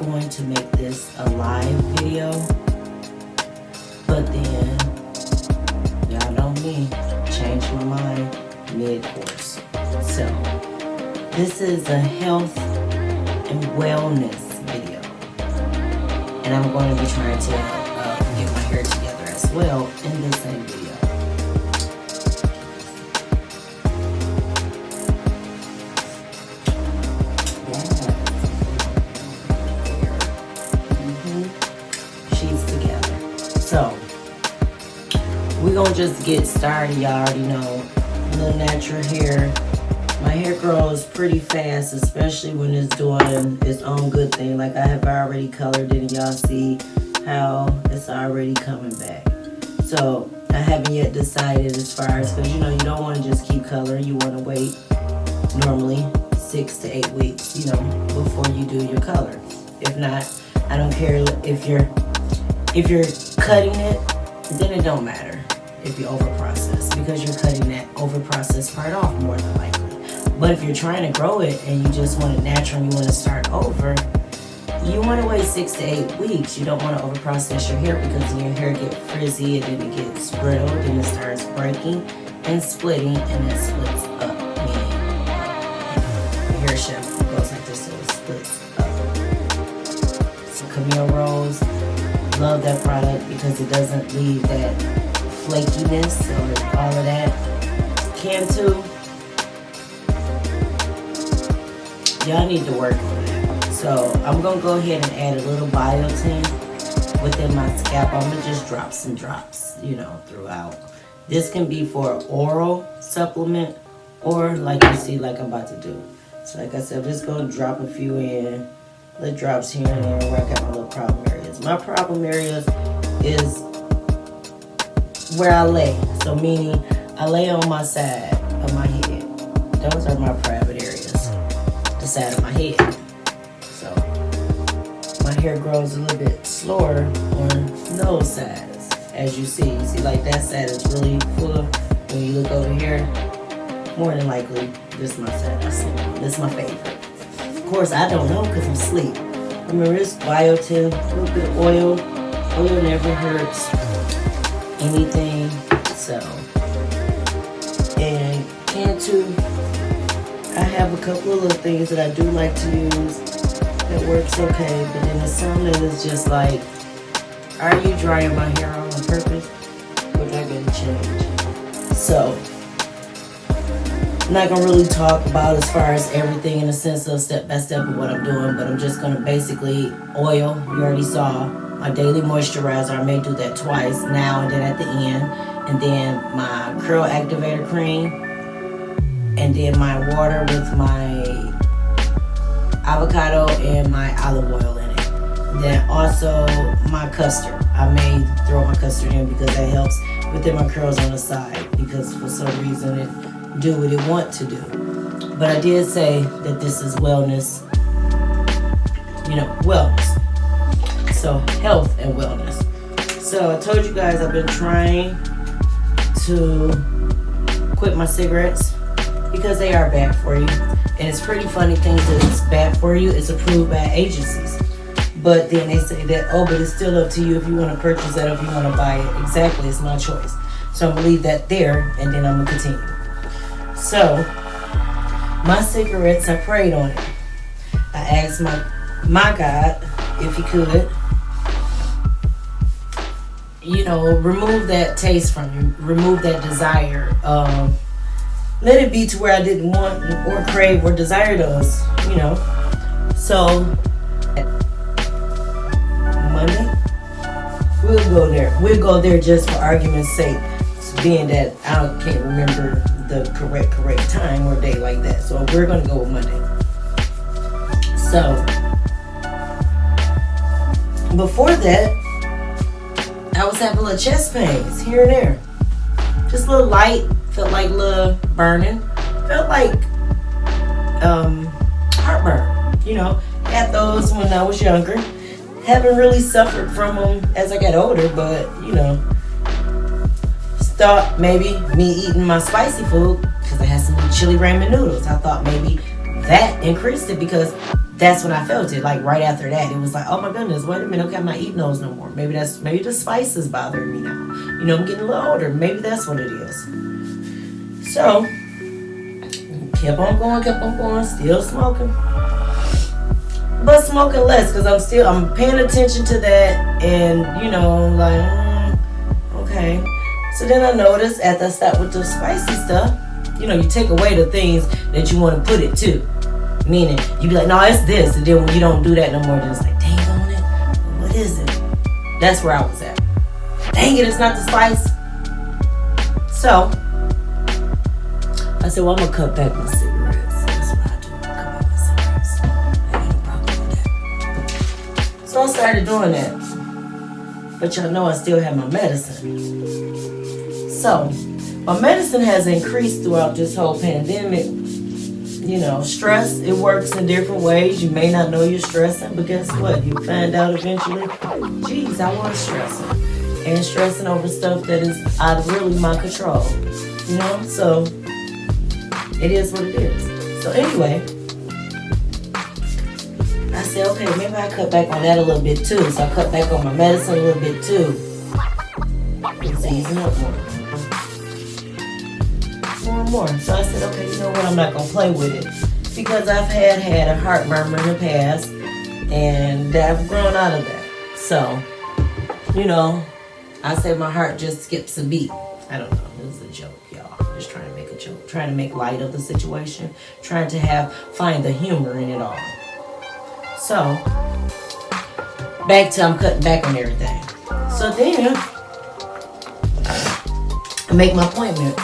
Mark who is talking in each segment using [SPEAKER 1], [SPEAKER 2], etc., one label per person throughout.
[SPEAKER 1] going to make this a live video, but then, y'all know me, change my mind mid-course. So, this is a health and wellness video. And I'm going to be trying to get my hair together as well in the same video. She's together. So, we're going to just get started. Y'all already know, little natural hair. My hair grows pretty fast, especially when it's doing its own good thing. Like I have already colored it, and y'all see how it's already coming back. So I haven't yet decided as far as, because you don't want to just keep coloring. You want to wait normally 6 to 8 weeks, before you do your color. If not, I don't care if you're cutting it, then it don't matter if you over process, because you're cutting that over processed part off more than likely. But if you're trying to grow it and you just want it natural and you want to start over, you want to wait 6 to 8 weeks. You don't want to overprocess your hair, because your hair gets frizzy and then it gets brittle, then it starts breaking and splitting, and it splits up. Meaning, your hair shaft goes like this, so it splits up. So Camille Rose, love that product because it doesn't leave that flakiness or all of that. Cantu, y'all need to work on that. So I'm going to go ahead and add a little biotin within my scalp. I'm going to just drop some drops, throughout. This can be for oral supplement, or like you see, like I'm about to do. So like I said, I'm just going to drop a few in, little drops here and there where I got my little problem areas. My problem areas is where I lay. So meaning I lay on my side of my head. Those are my private areas. The side of my head. So my hair grows a little bit slower on those sides. As you see like that side is really full. When you look over here, more than likely this is my side I sleep on. This is my favorite. Of course I don't know because I'm asleep. Remember, it's biotin, a little bit of oil. Oil never hurts anything. So, and Cantu, I have a couple of little things that I do like to use that works okay, but then there's some that is just like, are you drying my hair on purpose? Which I gotta change. So, I'm not gonna really talk about as far as everything in the sense of step by step of what I'm doing, but I'm just gonna basically oil. You already saw my daily moisturizer. I may do that twice, now and then at the end, and then my curl activator cream, and then my water with my avocado and my olive oil in it. Then also my custard. I may throw my custard in because that helps within my curls on the side, because for some reason it do what it want to do. But I did say that this is wellness, wellness. So health and wellness. So I told you guys I've been trying to quit my cigarettes because they are bad for you. And it's pretty funny things that it's bad for you. It's approved by agencies. But then they say that, but it's still up to you if you want to purchase that or if you want to buy it. Exactly, it's my choice. So I'm going to leave that there, and then I'm going to continue. So, my cigarettes, I prayed on it. I asked my God if he could, remove that taste from you, remove that desire. Let it be to where I didn't want or crave or desire those, So, Monday, we'll go there. We'll go there just for argument's sake, being that I can't remember the correct time or day like that. So we're going to go with Monday. So, before that, I was having little chest pains here and there. Just a little light, felt like a little burning. Felt like heartburn, Had those when I was younger. Haven't really suffered from them as I got older, but, thought maybe me eating my spicy food, because I had some chili ramen noodles, I thought maybe that increased it, because that's when I felt it. Like right after that, it was like, oh my goodness, wait a minute, okay, I'm not eating those no more. Maybe the spice is bothering me now. You know, I'm getting a little older. Maybe that's what it is. So kept on going, still smoking. But smoking less because I'm paying attention to that, and you know, like, okay. So then I noticed after I stopped with the spicy stuff, you know, you take away the things that you want to put it to. Meaning, you be like, no, it's this. And then when you don't do that no more, then it's like, dang on it. What is it? That's where I was at. Dang it, it's not the spice. So, I said, well, I'm going to cut back my cigarettes. That's what I do. Cut back my cigarettes. I ain't no problem with that. So I started doing that. But y'all know I still have my medicine. So, my medicine has increased throughout this whole pandemic. You know, stress, it works in different ways. You may not know you're stressing, but guess what? You find out eventually, geez, I was stressing. And stressing over stuff that is out of really my control. You know, so it is what it is. So anyway, I said, okay, maybe I cut back on that a little bit too. So I cut back on my medicine a little bit too. It's easing up more. More. So I said, okay, you know what? I'm not going to play with it. Because I've had a heart murmur in the past. And I've grown out of that. So, you know, I said my heart just skips a beat. I don't know. It was a joke, y'all. Just trying to make a joke. Trying to make light of the situation. Trying to find the humor in it all. So, back to I'm cutting back on everything. So then, I make my appointment.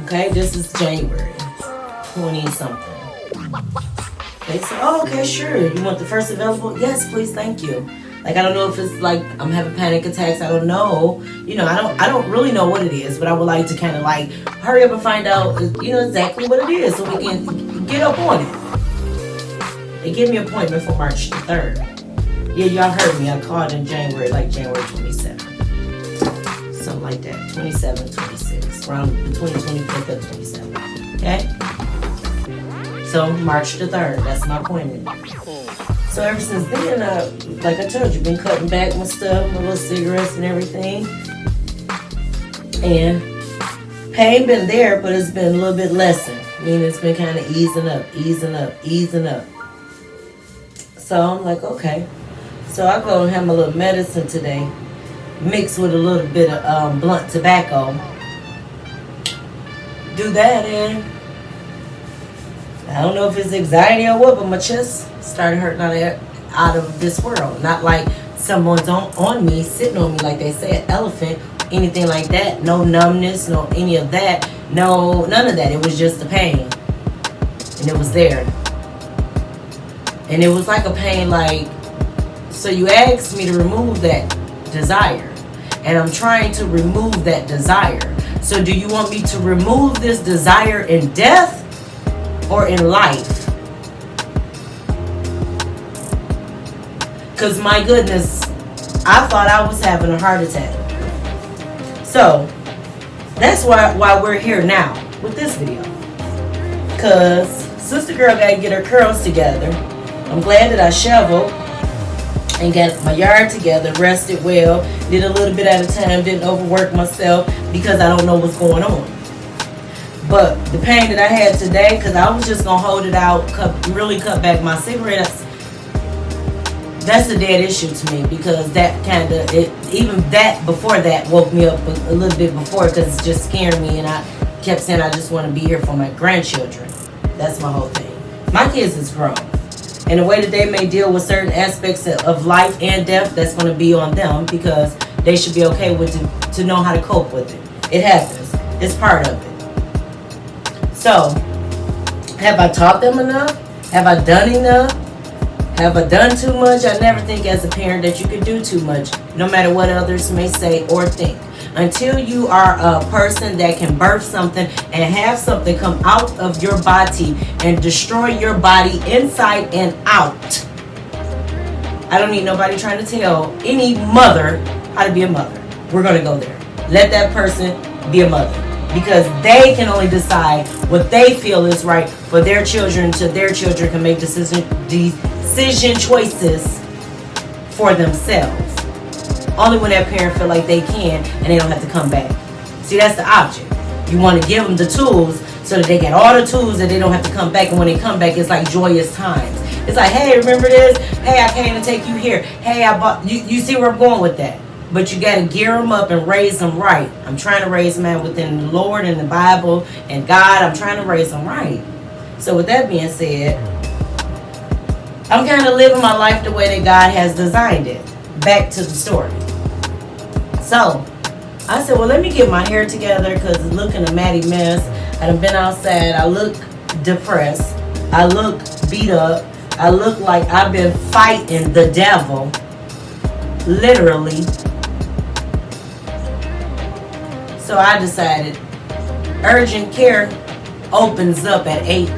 [SPEAKER 1] Okay, this is January 20-something. They said, oh, okay, sure. You want the first available? Yes, please, thank you. Like, I don't know if it's like I'm having panic attacks. I don't know. You know, I don't really know what it is, but I would like to kind of like hurry up and find out, you know, exactly what it is so we can get up on it. They gave me an appointment for March the 3rd. Yeah, y'all heard me. I called in January, like January 27th. Something like that. 27, 26. Around between 25th and 27th. Okay? So, March the 3rd. That's my appointment. So, ever since then, like I told you, been cutting back my stuff, my little cigarettes and everything. And pain been there, but it's been a little bit lessened. Meaning it's been kind of easing up. So, I'm like, okay. So, I go and have my little medicine today. Mixed with a little bit of blunt tobacco. Do that, and I don't know if it's anxiety or what, but my chest started hurting out of this world. Not like someone's on me, sitting on me like they say, an elephant, anything like that. No numbness, no any of that. No, none of that. It was just the pain. And it was there. And it was like a pain like, so you asked me to remove that desire, and I'm trying to remove that desire. So do you want me to remove this desire in death or in life? Because my goodness, I thought I was having a heart attack. So that's why we're here now with this video. Because sister girl got to get her curls together. I'm glad that I shoveled and got my yard together, rested well, did a little bit at a time, didn't overwork myself because I don't know what's going on. But the pain that I had today, because I was just going to hold it out, really cut back my cigarettes, that's a dead issue to me, because that kind of, even that before that woke me up a little bit before, because it just scared me, and I kept saying I just want to be here for my grandchildren. That's my whole thing. My kids is grown. And the way that they may deal with certain aspects of life and death, that's going to be on them, because they should be okay with it, to know how to cope with it. It happens. It's part of it. So, have I taught them enough? Have I done enough? Have I done too much? I never think as a parent that you can do too much, no matter what others may say or think. Until you are a person that can birth something and have something come out of your body and destroy your body inside and out. I don't need nobody trying to tell any mother how to be a mother. We're going to go there. Let that person be a mother. because they can only decide what they feel is right for their children, so their children can make decision choices for themselves. Only when that parent feel like they can and they don't have to come back. See, that's the object. You want to give them the tools so that they get all the tools that they don't have to come back, and when they come back, it's like joyous times. It's like, hey, remember this? Hey, I came to take you here. Hey, I bought you see where I'm going with that. But you got to gear them up and raise them right. I'm trying to raise man within the Lord and the Bible and God. I'm trying to raise them right. So with that being said, I'm kind of living my life the way that God has designed it. Back to the story. So I said, well, let me get my hair together because it's looking a matty mess. I done been outside. I look depressed. I look beat up. I look like I've been fighting the devil. Literally. So I decided urgent care opens up at 8.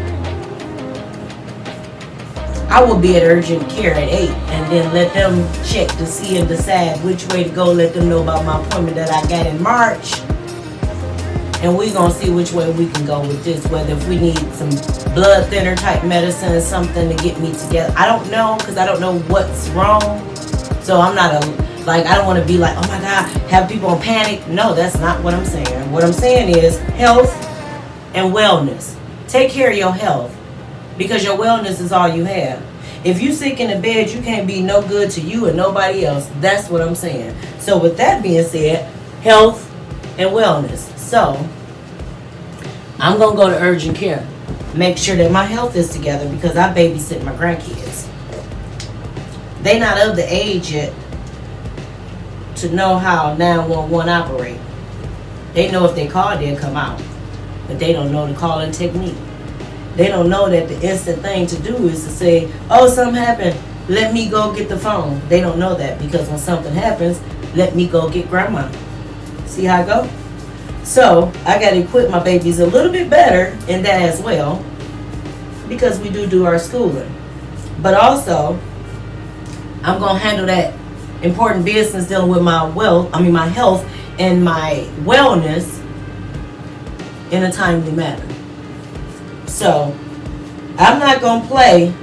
[SPEAKER 1] I will be at urgent care at 8 and then let them check to see and decide which way to go. Let them know about my appointment that I got in March. And we're going to see which way we can go with this. Whether if we need some blood thinner type medicine or something to get me together. I don't know, because I don't know what's wrong. So I'm not I don't want to be like, oh my God, have people in panic. No, that's not what I'm saying. What I'm saying is health and wellness. Take care of your health, because your wellness is all you have. If you sick in the bed, you can't be no good to you and nobody else. That's what I'm saying. So with that being said, health and wellness. So I'm going to go to urgent care. Make sure that my health is together, because I babysit my grandkids. They not of the age yet to know how 911 operate. They know if they call, they'll come out. But they don't know the calling technique. They don't know that the instant thing to do is to say, oh, something happened, let me go get the phone. They don't know that, because when something happens, let me go get grandma. See how I go? So I got to equip my babies a little bit better in that as well, because we do our schooling. But also, I'm going to handle that important business dealing with my health and my wellness in a timely manner. So I'm not going to play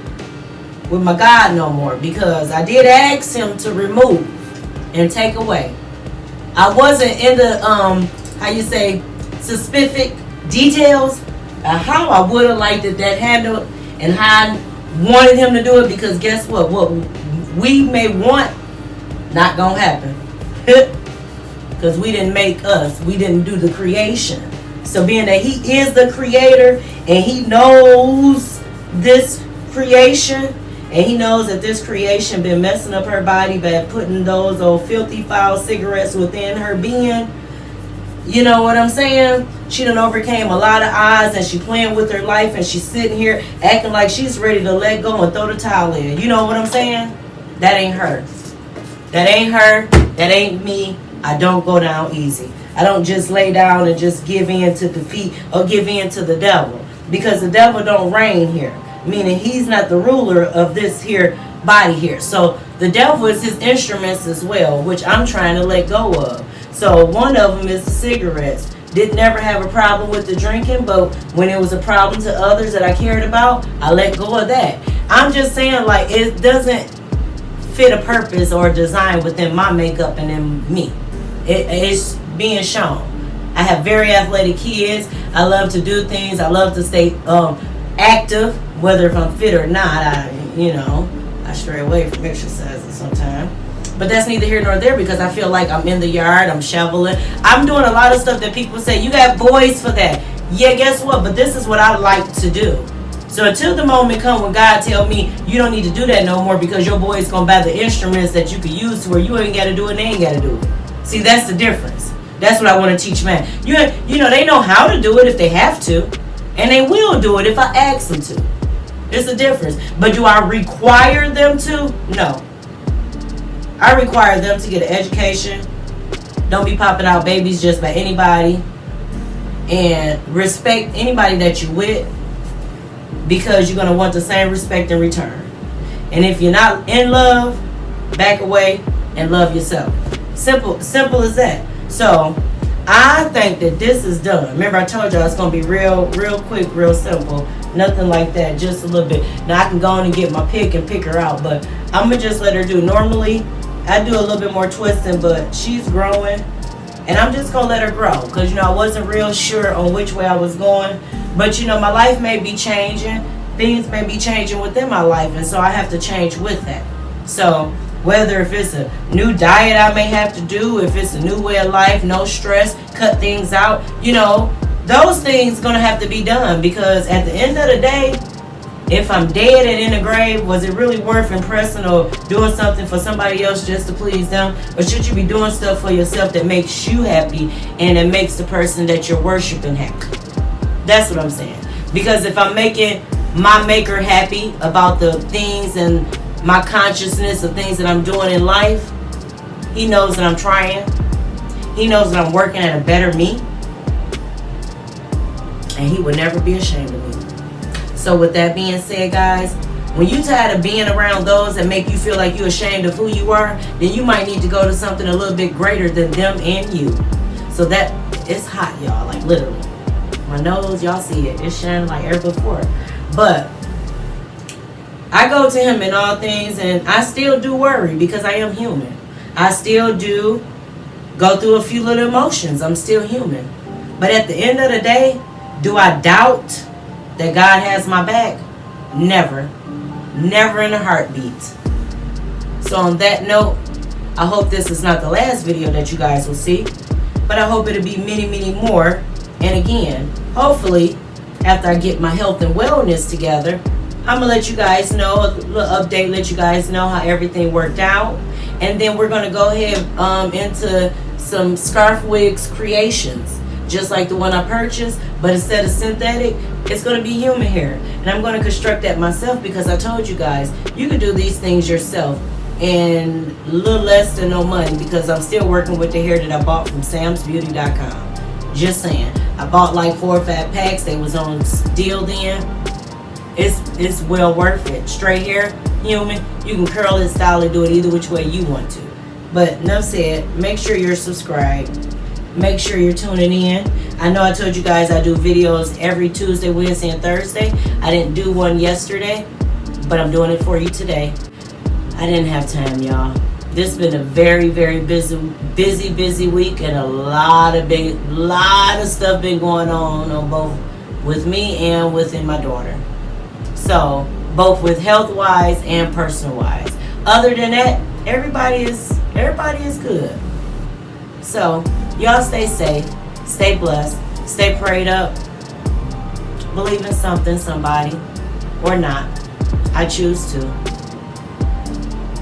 [SPEAKER 1] with my God no more, because I did ask him to remove and take away. I wasn't in the specific details of how I would have liked it that handled and how I wanted him to do it, because guess what we may want not gonna happen. Because we didn't make us. We didn't do the creation. So being that he is the creator and he knows this creation, and he knows that this creation been messing up her body by putting those old filthy foul cigarettes within her being. You know what I'm saying? She done overcame a lot of odds, and she playing with her life, and she's sitting here acting like she's ready to let go and throw the towel in. You know what I'm saying? That ain't her. That ain't her. That ain't me. I don't go down easy. I don't just lay down and just give in to defeat or give in to the devil, because the devil don't reign here, meaning he's not the ruler of this here body here. So the devil is his instruments as well, which I'm trying to let go of. So one of them is the cigarettes. Did never have a problem with the drinking, but when it was a problem to others that I cared about, I let go of that. I'm just saying, like, it doesn't fit a purpose or design within my makeup and in me. It's being shown. I have very athletic kids. I love to do things. I love to stay active, whether if I'm fit or not. I stray away from exercising sometimes. But that's neither here nor there, because I feel like I'm in the yard, I'm shoveling. I'm doing a lot of stuff that people say, you got boys for that. Yeah, guess what? But this is what I like to do. So until the moment comes when God tell me you don't need to do that no more, because your boy's going to buy the instruments that you can use to where you ain't got to do it and they ain't got to do it. See, that's the difference. That's what I want to teach men. You know, they know how to do it if they have to. And they will do it if I ask them to. It's a difference. But do I require them to? No. I require them to get an education. Don't be popping out babies just by anybody. And respect anybody that you with, because you're going to want the same respect in return. And if you're not in love, back away and love yourself. Simple as that. So I think that this is done. Remember I told y'all it's going to be real quick, real simple. Nothing like that, just a little bit. Now I can go on and get my pick and pick her out, but I'm going to just let her do. Normally, I do a little bit more twisting, but she's growing. And I'm just going to let her grow. Because, I wasn't real sure on which way I was going. But, my life may be changing. Things may be changing within my life. And so I have to change with that. So whether if it's a new diet I may have to do, if it's a new way of life, no stress, cut things out, those things going to have to be done. Because at the end of the day, if I'm dead and in the grave, was it really worth impressing or doing something for somebody else just to please them? Or should you be doing stuff for yourself that makes you happy and it makes the person that you're worshiping happy? That's what I'm saying. Because if I'm making my maker happy about the things and my consciousness of things that I'm doing in life, he knows that I'm trying. He knows that I'm working at a better me. And he would never be ashamed of me. So with that being said, guys, when you tired of being around those that make you feel like you're ashamed of who you are, then you might need to go to something a little bit greater than them and you. So that, it's hot, y'all, like literally. My nose, y'all see it. It's shining like ever before. But I go to him in all things, and I still do worry because I am human. I still do go through a few little emotions. I'm still human. But at the end of the day, do I doubt that God has my back? Never. Never in a heartbeat. So on that note, I hope this is not the last video that you guys will see. But I hope it'll be many, many more. And again, hopefully, after I get my health and wellness together, I'm going to let you guys know, a little update, let you guys know how everything worked out. And then we're going to go ahead into some scarf wigs creations. Just like the one I purchased, but instead of synthetic, it's going to be human hair. And I'm going to construct that myself because I told you guys, you can do these things yourself in a little less than no money because I'm still working with the hair that I bought from samsbeauty.com. Just saying. I bought like 4 or 5 packs. They was on deal then. It's well worth it. Straight hair, human, you can curl it, style it, do it either which way you want to. But enough said, make sure you're subscribed. Make sure you're tuning in. I know I told you guys I do videos every Tuesday, Wednesday, and Thursday. I didn't do one yesterday, but I'm doing it for you today. I didn't have time, y'all. This has been a very, very busy week, and a lot of stuff been going on both with me and within my daughter. So, both with health-wise and personal-wise. Other than that, everybody is good. So, y'all stay safe, stay blessed, stay prayed up, believe in something, somebody, or not. I choose to.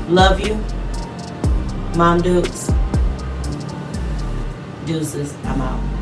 [SPEAKER 1] Love you. Mom Dukes. Deuces. I'm out.